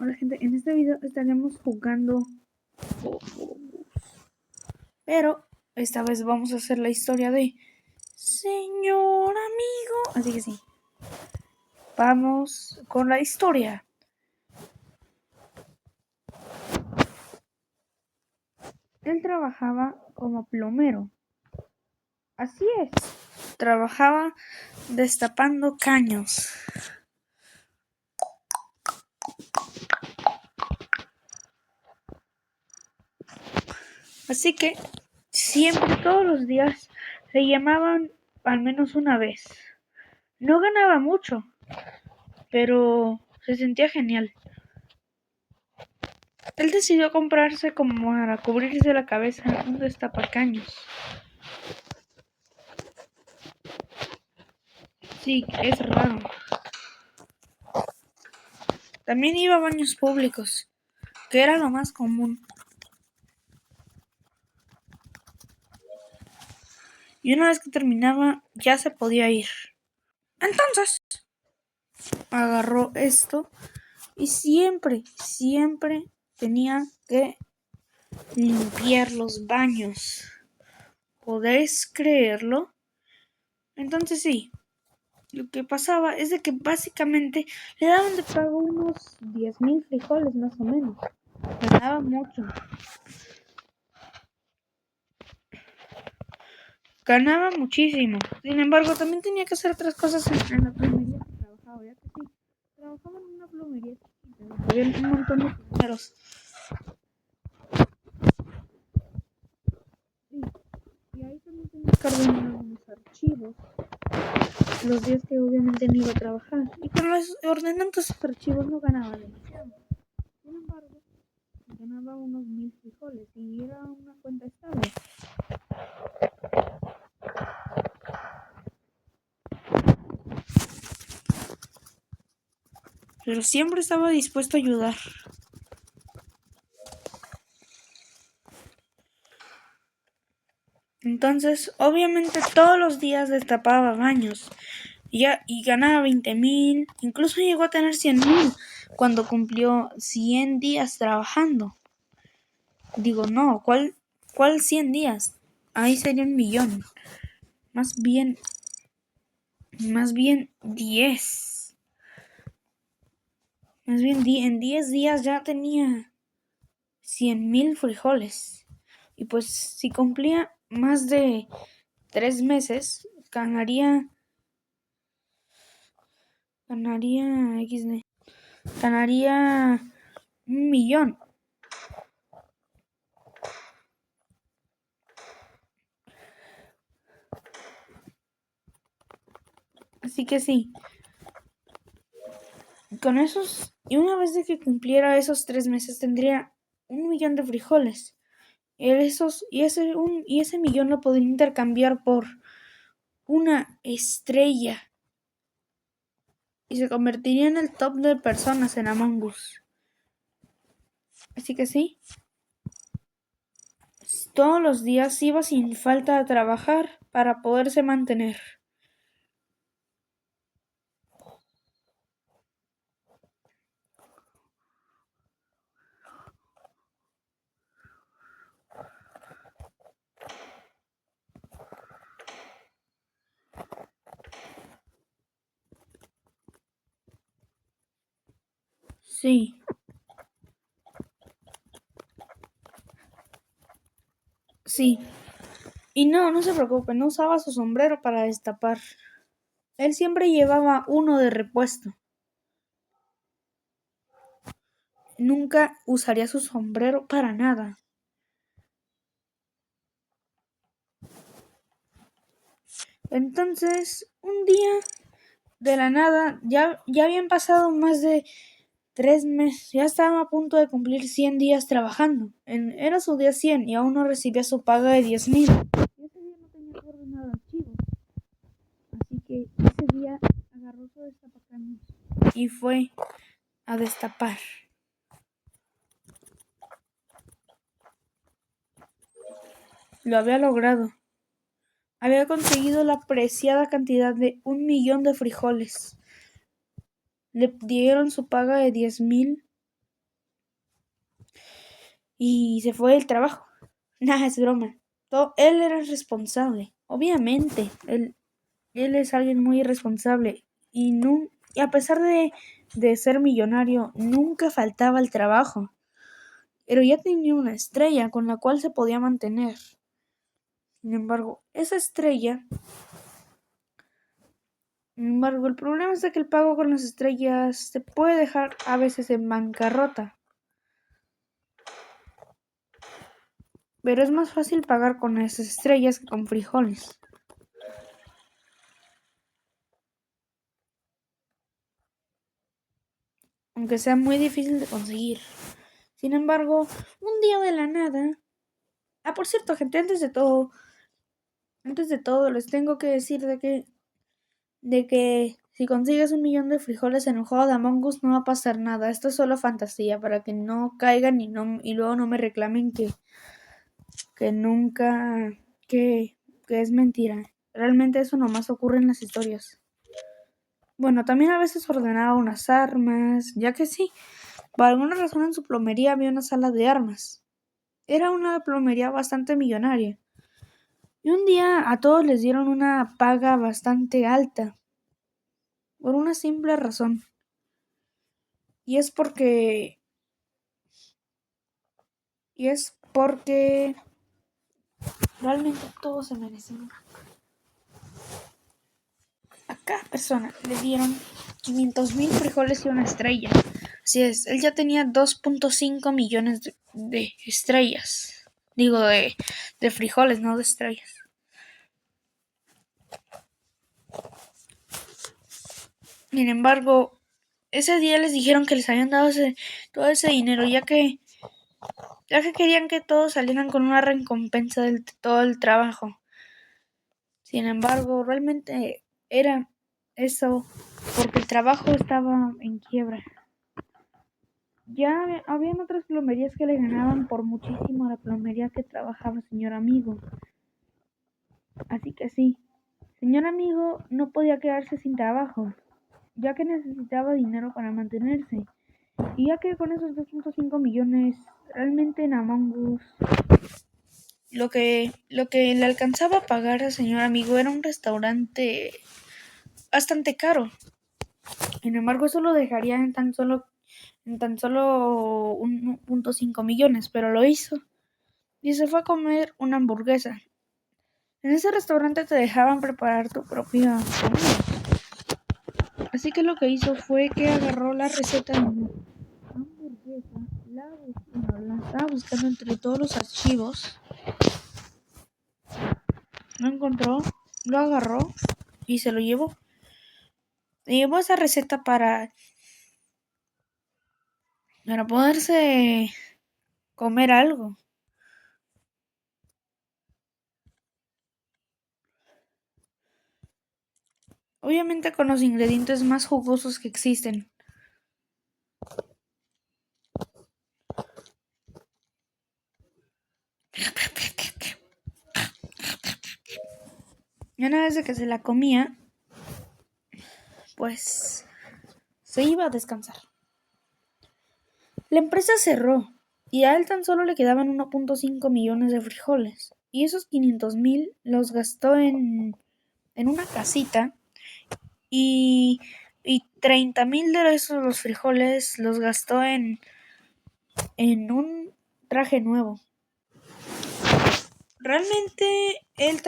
Hola gente, en este video estaremos jugando, pero esta vez vamos a hacer la historia de Señor Amigo. Así que sí, vamos con la historia. Él trabajaba como plomero. Así es, trabajaba destapando caños. Así que siempre, todos los días, le llamaban al menos una vez. No ganaba mucho, pero se sentía genial. Él decidió comprarse, como para cubrirse la cabeza, un destapacaños. Sí, es raro. También iba a baños públicos, que era lo más común. Y una vez que terminaba, ya se podía ir. Entonces, agarró esto y siempre tenía que limpiar los baños. ¿Podéis creerlo? Entonces sí, lo que pasaba es de que básicamente le daban de pago unos 10,000 frijoles más o menos. Ganaba mucho. Ganaba muchísimo. Sin embargo, también tenía que hacer otras cosas en la plomería que trabajaba. Ya que sí, trabajaba en una plomería chiquita. Había un montón de plomeros. Sí, y ahí también tenía que ordenar algunos archivos. Los días que obviamente no iba a trabajar. Y con los ordenando esos archivos no ganaba demasiado. Sin embargo, ganaba unos 1000 frijoles y era una cuenta estable. Pero siempre estaba dispuesto a ayudar. Entonces, obviamente todos los días destapaba baños y ganaba 20,000, incluso llegó a tener 100,000 cuando cumplió 100 días trabajando. Digo, no, ¿cuál 100 días? Ahí sería 1,000,000. Más bien 10. Más bien en 10 días ya tenía 100,000 frijoles. Y pues si cumplía más de 3 meses, ganaría XD. Ganaría 1,000,000. Así que sí. Con esos, y una vez de que cumpliera esos 3 meses, tendría 1,000,000 de frijoles. Y ese millón lo podría intercambiar por una estrella. Y se convertiría en el top de personas en Among Us. Así que sí. Todos los días iba sin falta a trabajar para poderse mantener. Sí. Sí. Y no se preocupe, no usaba su sombrero para destapar. Él siempre llevaba uno de repuesto. Nunca usaría su sombrero para nada. Entonces, un día, de la nada, ya habían pasado más de 3 meses. Ya estaba a punto de cumplir 100 días trabajando. Era su día 100 y aún no recibía su paga de 10,000. Ese día no tenía que ordenar archivos. Así que ese día agarró su destapacaños y fue a destapar. Lo había logrado. Había conseguido la preciada cantidad de 1,000,000 de frijoles. Le dieron su paga de 10,000 y se fue del trabajo. Nada, es broma. Él era responsable. Obviamente, él es alguien muy irresponsable y a pesar de ser millonario, nunca faltaba al trabajo. Pero ya tenía una estrella con la cual se podía mantener. Sin embargo, el problema es de que el pago con las estrellas se puede dejar a veces en bancarrota. Pero es más fácil pagar con esas estrellas que con frijoles. Aunque sea muy difícil de conseguir. Sin embargo, un día de la nada... Ah, por cierto, gente, antes de todo les tengo que decir de que si consigues 1 millón de frijoles en un juego de Among Us no va a pasar nada. Esto es solo fantasía para que no caigan y luego no me reclamen que nunca, que es mentira. Realmente eso nomás ocurre en las historias. Bueno, también a veces ordenaba unas armas, ya que sí, por alguna razón en su plomería había una sala de armas. Era una plomería bastante millonaria. Y un día a todos les dieron una paga bastante alta, por una simple razón. Y es porque... Y es porque realmente todos se merecen. A cada persona le dieron 500,000 frijoles y una estrella. Así es, él ya tenía 2.5 millones de estrellas. Digo, de frijoles, no de estrellas. Sin embargo, ese día les dijeron que les habían dado todo ese dinero, ya que querían que todos salieran con una recompensa de todo el trabajo. Sin embargo, realmente era eso porque el trabajo estaba en quiebra. Ya habían otras plomerías que le ganaban por muchísimo a la plomería que trabajaba señor amigo. Así que sí, señor amigo no podía quedarse sin trabajo, ya que necesitaba dinero para mantenerse. Y ya que con esos 2.5 millones, realmente en Among Us, lo que le alcanzaba a pagar al señor amigo era un restaurante bastante caro. Sin embargo, eso lo dejaría en tan solo 1.5 millones, pero lo hizo. Y se fue a comer una hamburguesa. En ese restaurante te dejaban preparar tu propia comida. Así que lo que hizo fue que agarró la receta de una hamburguesa, la estaba buscando entre todos los archivos, lo encontró, lo agarró y se lo llevó. Se llevó esa receta para poderse comer algo. Obviamente con los ingredientes más jugosos que existen. Y una vez de que se la comía, pues se iba a descansar. La empresa cerró y a él tan solo le quedaban 1.5 millones de frijoles. Y esos 500,000 los gastó en una casita y 30,000 de esos los frijoles los gastó en un traje nuevo. Realmente él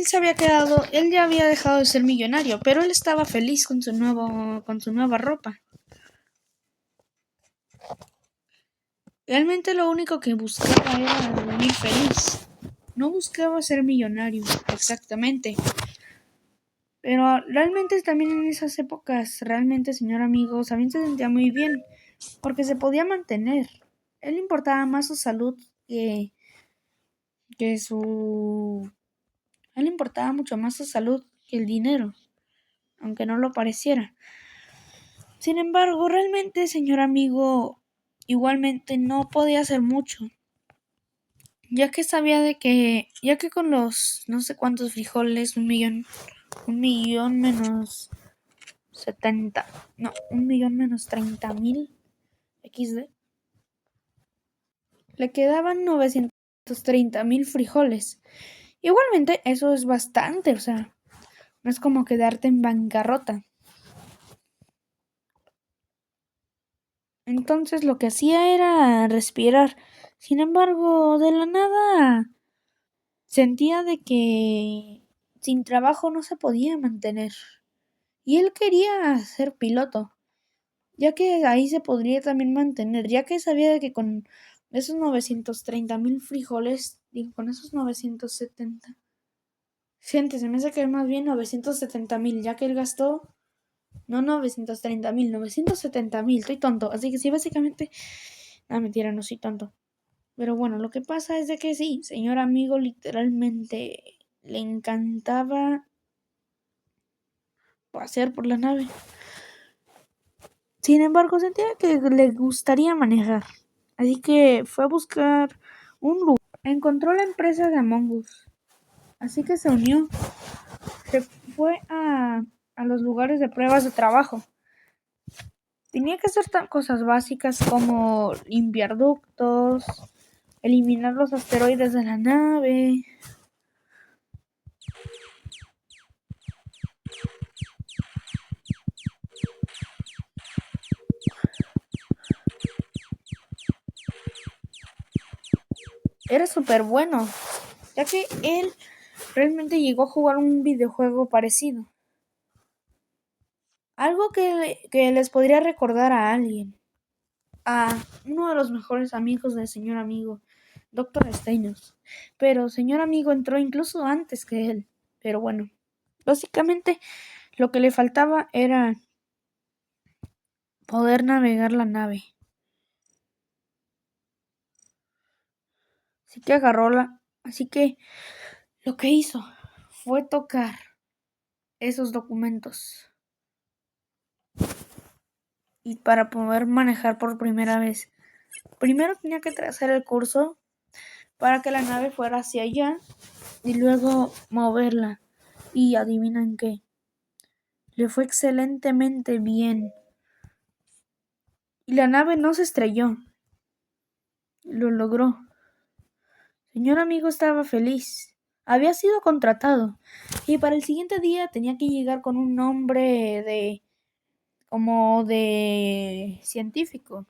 se había quedado, él ya había dejado de ser millonario, pero él estaba feliz con su nueva ropa. Realmente lo único que buscaba era vivir feliz. No buscaba ser millonario, exactamente. Pero realmente también en esas épocas, realmente, señor amigo, también se sentía muy bien, porque se podía mantener. A él le importaba más su salud que su... A él le importaba mucho más su salud que el dinero, aunque no lo pareciera. Sin embargo, realmente, señor amigo, igualmente no podía hacer mucho, ya que sabía ya que con los no sé cuántos frijoles, 1 millón menos 70, no, 1 millón menos 30,000 XD, le quedaban 930,000 frijoles. Igualmente, eso es bastante, o sea, no es como quedarte en bancarrota. Entonces lo que hacía era respirar. Sin embargo, de la nada sentía de que sin trabajo no se podía mantener. Y él quería ser piloto, ya que ahí se podría también mantener, ya que sabía de que con esos 930,000 frijoles, digo, con esos 970. Gente, se me hace que más bien 970,000, ya que él gastó, no 930,000, 970,000, estoy tonto. Así que sí, básicamente, mentira, no soy tonto. Pero bueno, lo que pasa es de que sí, señor amigo, literalmente le encantaba pasear por la nave. Sin embargo, sentía que le gustaría manejar. Así que fue a buscar un lugar. Encontró la empresa de Among Us. Así que se unió. Se fue a los lugares de pruebas de trabajo. Tenía que hacer cosas básicas como limpiar ductos, eliminar los asteroides de la nave. Era súper bueno, ya que él realmente llegó a jugar un videojuego parecido. Algo que les podría recordar a alguien. A uno de los mejores amigos del señor amigo, Doctor Steiners. Pero señor amigo entró incluso antes que él. Pero bueno, básicamente lo que le faltaba era poder navegar la nave. Así que lo que hizo fue tocar esos documentos. Y para poder manejar por primera vez, primero tenía que trazar el curso para que la nave fuera hacia allá y luego moverla. Y adivinan qué, le fue excelentemente bien. Y la nave no se estrelló. Lo logró. Señor amigo estaba feliz. Había sido contratado. Y para el siguiente día tenía que llegar con un nombre como de científico.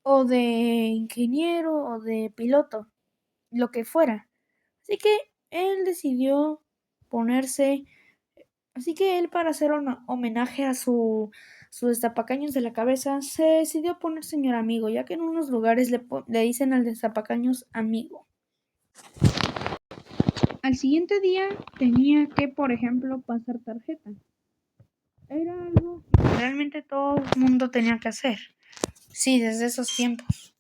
O de ingeniero o de piloto. Lo que fuera. Así que él decidió ponerse. Así que él, para hacer un homenaje a su destapacaños de la cabeza, se decidió poner señor amigo, ya que en unos lugares le dicen al destapacaños amigo. Al siguiente día tenía que, por ejemplo, pasar tarjeta. Era algo que realmente todo el mundo tenía que hacer. Sí, desde esos tiempos.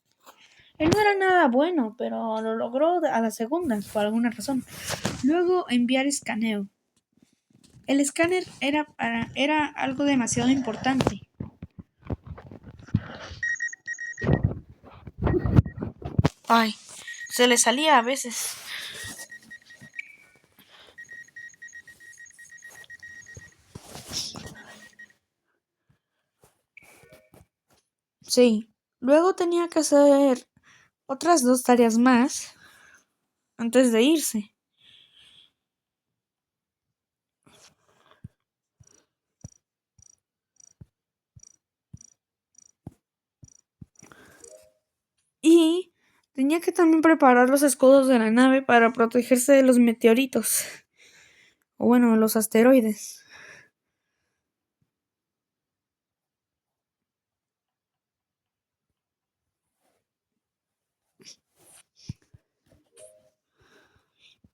Él no era nada bueno, pero lo logró a la segunda, por alguna razón. Luego enviar escaneo. El escáner era algo demasiado importante. Ay, se le salía a veces. Sí. Luego tenía que hacer otras 2 tareas más antes de irse. Y tenía que también preparar los escudos de la nave para protegerse de los meteoritos. O bueno, los asteroides.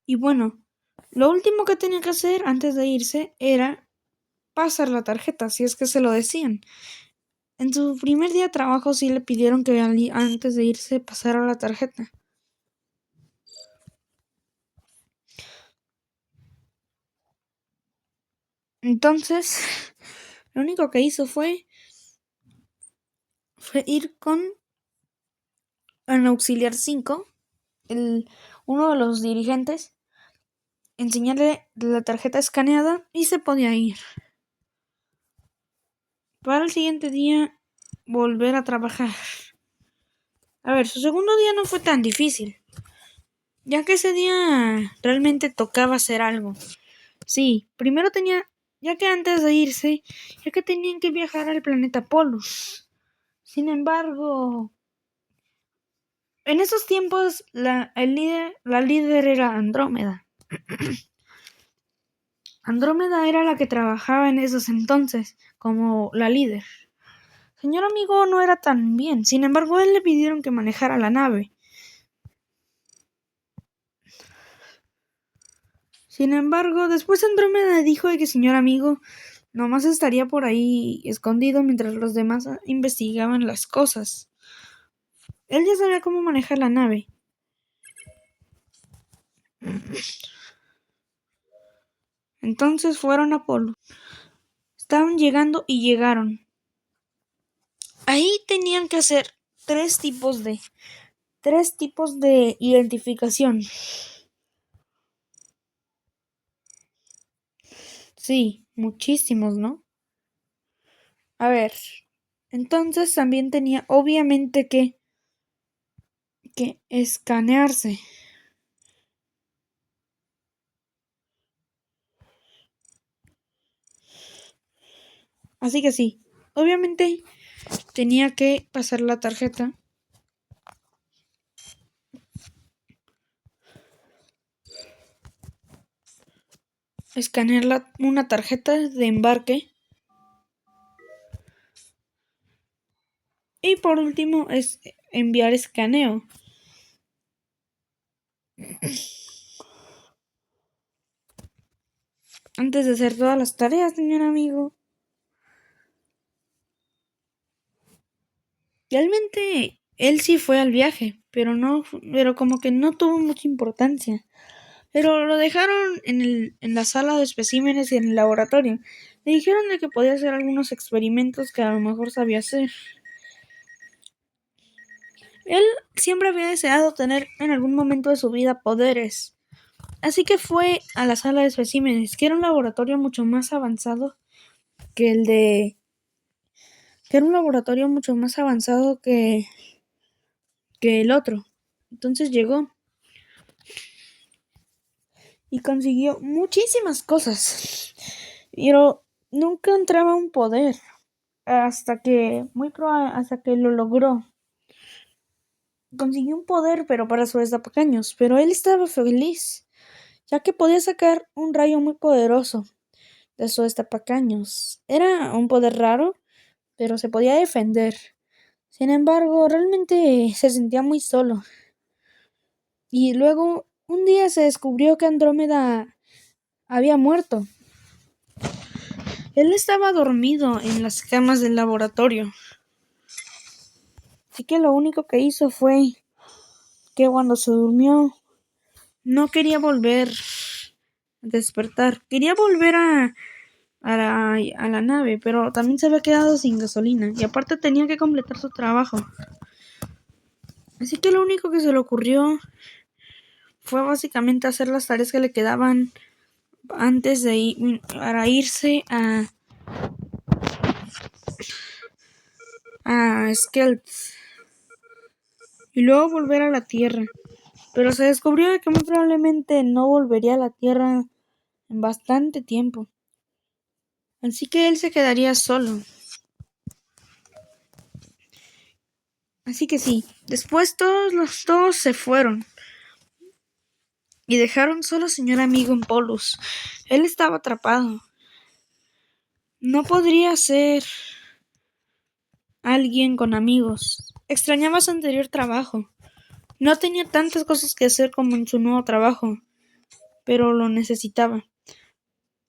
Y bueno, lo último que tenía que hacer antes de irse era pasar la tarjeta, si es que se lo decían. En su primer día de trabajo sí le pidieron que antes de irse pasara la tarjeta. Entonces, lo único que hizo fue ir con el auxiliar 5, uno de los dirigentes, enseñarle la tarjeta escaneada y se podía ir. Para el siguiente día, volver a trabajar. A ver, su segundo día no fue tan difícil, ya que ese día realmente tocaba hacer algo. Sí, primero tenía, ya que antes de irse, ya que tenían que viajar al planeta Polus. Sin embargo, en esos tiempos la líder era Andrómeda. Andrómeda era la que trabajaba en esos entonces como la líder. Señor amigo no era tan bien, sin embargo, a él le pidieron que manejara la nave. Sin embargo, después Andrómeda dijo de que señor amigo nomás estaría por ahí escondido mientras los demás investigaban las cosas. Él ya sabía cómo manejar la nave. Entonces fueron a Polo. Estaban llegando y llegaron. Ahí tenían que hacer tres tipos de identificación. Sí, muchísimos, ¿no? A ver, entonces también tenía obviamente que escanearse. Así que sí, obviamente tenía que pasar la tarjeta. Escanear una tarjeta de embarque. Y por último es enviar escaneo. Antes de hacer todas las tareas, señor amigo. Realmente él sí fue al viaje, pero como que no tuvo mucha importancia. Pero lo dejaron en la sala de especímenes y en el laboratorio. Le dijeron de que podía hacer algunos experimentos que a lo mejor sabía hacer. Él siempre había deseado tener en algún momento de su vida poderes. Así que fue a la sala de especímenes, que era un laboratorio mucho más avanzado que el de... que era un laboratorio mucho más avanzado que el otro. Entonces llegó y consiguió muchísimas cosas. Pero nunca entraba un poder hasta que hasta que lo logró. Consiguió un poder, pero para sus pequeños, pero él estaba feliz, ya que podía sacar un rayo muy poderoso de sus destapacaños. Era un poder raro, pero se podía defender. Sin embargo, realmente se sentía muy solo. Y luego, un día se descubrió que Andrómeda había muerto. Él estaba dormido en las camas del laboratorio. Así que lo único que hizo fue que cuando se durmió, no quería volver a despertar. Quería volver a la nave, pero también se había quedado sin gasolina. Y aparte tenía que completar su trabajo. Así que lo único que se le ocurrió fue básicamente hacer las tareas que le quedaban antes de para irse a Skeld y luego volver a la Tierra. Pero se descubrió de que muy probablemente no volvería a la Tierra en bastante tiempo. Así que él se quedaría solo. Así que sí, después todos se fueron. Y dejaron solo al señor amigo en Polus. Él estaba atrapado. No podría ser alguien con amigos. Extrañaba su anterior trabajo. No tenía tantas cosas que hacer como en su nuevo trabajo, pero lo necesitaba.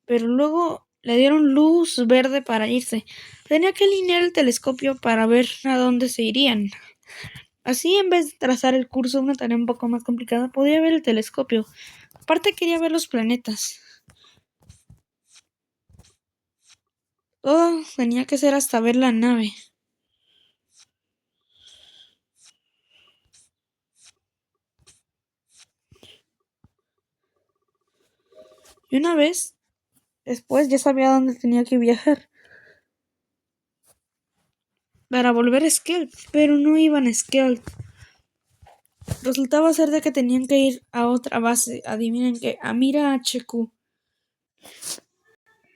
Pero luego le dieron luz verde para irse. Tenía que alinear el telescopio para ver a dónde se irían. Así, en vez de trazar el curso, una tarea un poco más complicada, podía ver el telescopio. Aparte quería ver los planetas. Todo tenía que ser hasta ver la nave. Y una vez, después ya sabía dónde tenía que viajar. Para volver a Skeld, pero no iban a Skeld. resultaba ser de que tenían que ir a otra base. Adivinen qué, a Mira HQ.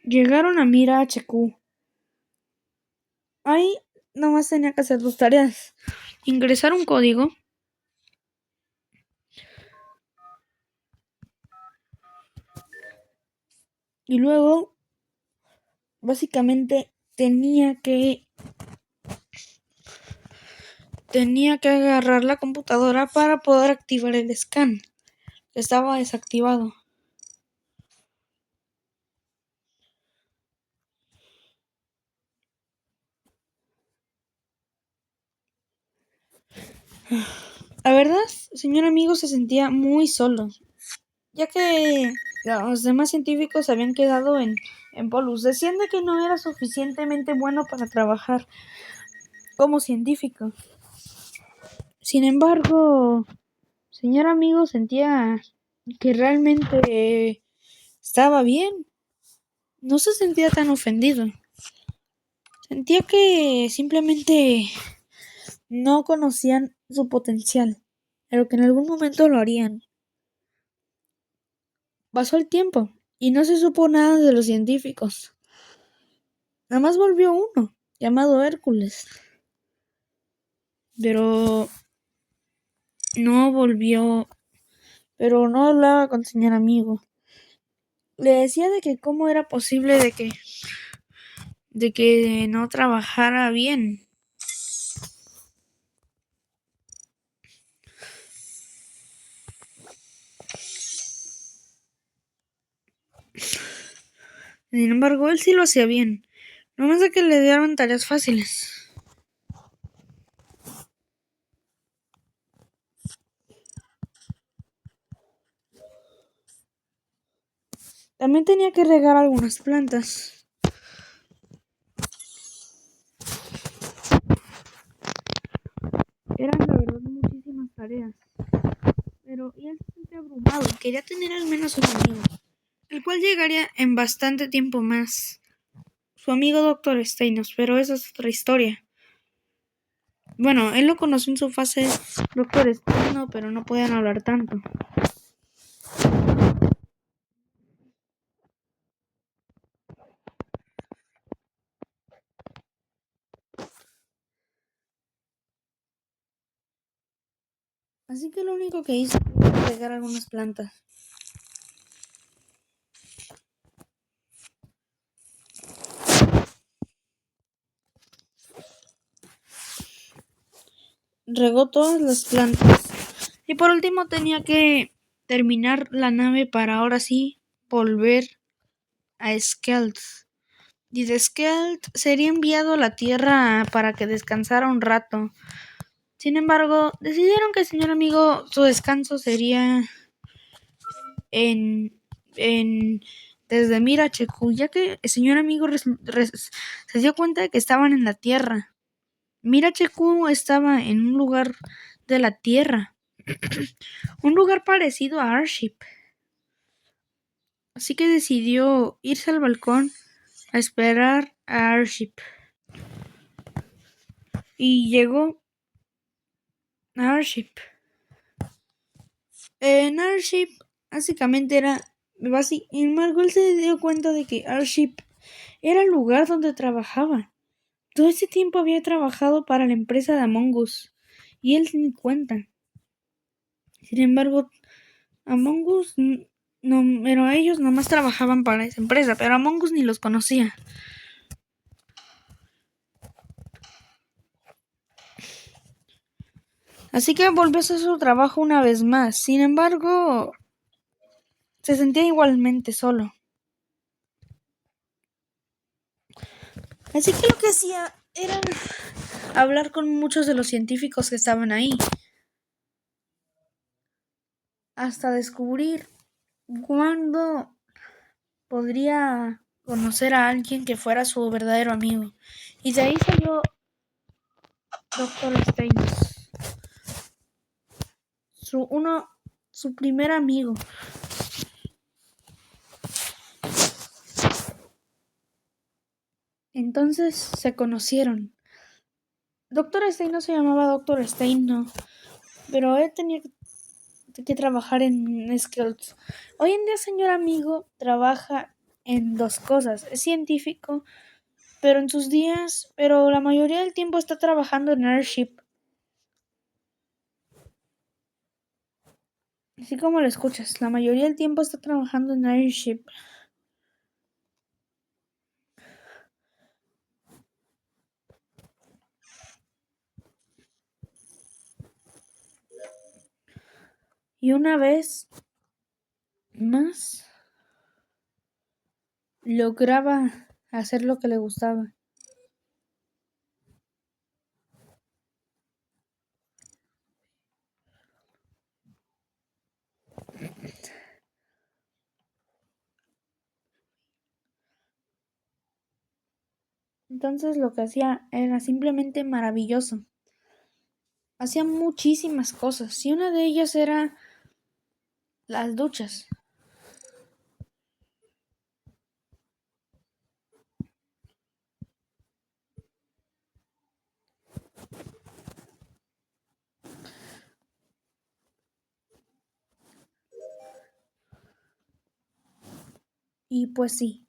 Llegaron a Mira HQ. Ahí nomás tenía que hacer dos tareas. Ingresar un código y luego básicamente tenía que agarrar la computadora para poder activar el scan, que estaba desactivado. La verdad, señor amigo se sentía muy solo, ya que los demás científicos habían quedado en Polus. Decían de que no era suficientemente bueno para trabajar como científico. Sin embargo, señor amigo sentía que realmente estaba bien. No se sentía tan ofendido. Sentía que simplemente no conocían su potencial, pero que en algún momento lo harían. Pasó el tiempo y no se supo nada de los científicos. Nada más volvió uno, llamado Hércules. Pero no volvió, pero no hablaba con señor amigo. Le decía de que cómo era posible de que no trabajara bien. Sin embargo, él sí lo hacía bien. No más de que le dieron tareas fáciles. También tenía que regar algunas plantas. Eran la verdad muchísimas tareas. Pero y él se sentía abrumado y quería tener al menos un amigo, el cual llegaría en bastante tiempo más. Su amigo Doctor Steinos, pero esa es otra historia. Bueno, él lo conoció en su fase Doctor Steino, pero no podían hablar tanto. Así que lo único que hizo fue regar algunas plantas. Regó todas las plantas. Y por último tenía que terminar la nave para ahora sí volver a Skeld. Y de Skeld sería enviado a la Tierra para que descansara un rato. Sin embargo, decidieron que el señor amigo su descanso sería en desde Mirachecu, ya que el señor amigo se dio cuenta de que estaban en la Tierra. Mirachecu estaba en un lugar de la Tierra, un lugar parecido a Airship. Así que decidió irse al balcón a esperar a Airship. Y llegó a Airship. En Airship básicamente era sin embargo, él se dio cuenta de que Airship era el lugar donde trabajaba. Todo ese tiempo había trabajado para la empresa de Among Us y él sin cuenta. Sin embargo, Among Us no, pero ellos nomás trabajaban para esa empresa, pero Among Us ni los conocía. Así que volvió a hacer su trabajo una vez más. Sin embargo, se sentía igualmente solo. Así que lo que hacía era hablar con muchos de los científicos que estaban ahí, hasta descubrir cuándo podría conocer a alguien que fuera su verdadero amigo. Y de ahí salió Doctor Steinitz, su primer amigo. Entonces se conocieron. Doctor Stein no se llamaba Doctor Stein, no. pero él tenía que trabajar en Scouts. Hoy en día, señor amigo, trabaja en dos cosas. Es científico, pero en sus días, pero la mayoría del tiempo está trabajando en Airship. Así como lo escuchas, la mayoría del tiempo está trabajando en Airship. Y una vez más lograba hacer lo que le gustaba. Entonces lo que hacía era simplemente maravilloso. Hacía muchísimas cosas y una de ellas era las duchas. Y pues sí.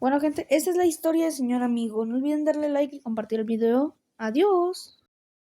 Bueno, gente, esa es la historia del señor amigo. No olviden darle like y compartir el video. Adiós.